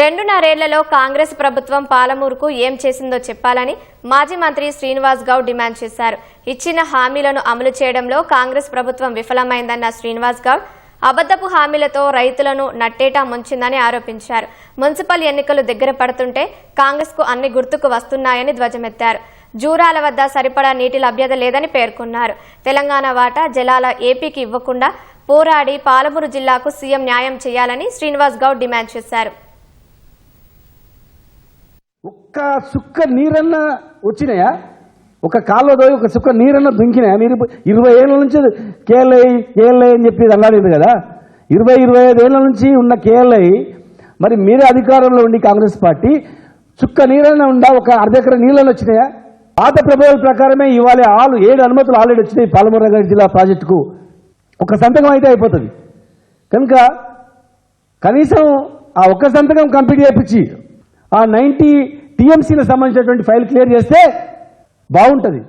రెండున్నరేళ్లలో కాంగ్రెస్ ప్రభుత్వం పాలమూరుకు ఏం చేసిందో చెప్పాలని మాజీ మంత్రి శ్రీనివాస్ గౌడ్ డిమాండ్ చేశారు. ఇచ్చిన హామీలను అమలు చేయడంలో కాంగ్రెస్ ప్రభుత్వం విఫలమైందన్న శ్రీనివాస్ గౌడ్ అబద్ధపు హామీలతో రైతులను నట్టేటా ముంచిందని ఆరోపించారు. మున్సిపల్ ఎన్నికలు దగ్గర పడుతుంటే కాంగ్రెస్ కు అన్ని గుర్తుకు వస్తున్నాయని ధ్వజమెత్తారు. జూరాల వద్ద సరిపడా నీటి లభ్యత లేదని పేర్కొన్నారు. తెలంగాణ వాటా జలాల ఏపీకి ఇవ్వకుండా పోరాడి పాలమూరు జిల్లాకు సీఎం న్యాయం చేయాలని శ్రీనివాస్ గౌడ్ డిమాండ్ చేశారు. ఒక్క సుక్క నీరన్నా వచ్చినాయా? ఒక కాలువదో ఒక సుక్క నీరన్నా దుంకినాయా? మీరు 20 ఏళ్ళ నుంచి కేఎల్ఐ అని చెప్పి అన్నాడు కదా. 25 ఏళ్ళ నుంచి ఉన్న కేఎల్ఐ, మరి మీరే అధికారంలో ఉండి కాంగ్రెస్ పార్టీ చుక్క నీరన్నా ఉందా? ఒక అర్ధ ఎకర నీళ్ళని వచ్చినాయా? పాత ప్రభుత్వాల ప్రకారమే ఇవాళ 7 అనుమతులు ఆల్రెడీ వచ్చినాయి పాలమూరు రంగారెడ్డి జిల్లా ప్రాజెక్టుకు. ఒక సంతకం అయితే అయిపోతుంది కనుక కనీసం ఆ ఒక్క సంతకం కంప్లీట్ చేయించి ఆ 90 టీఎంసీలకు సంబంధించినటువంటి ఫైల్ క్లియర్ చేస్తే బాగుంటుంది.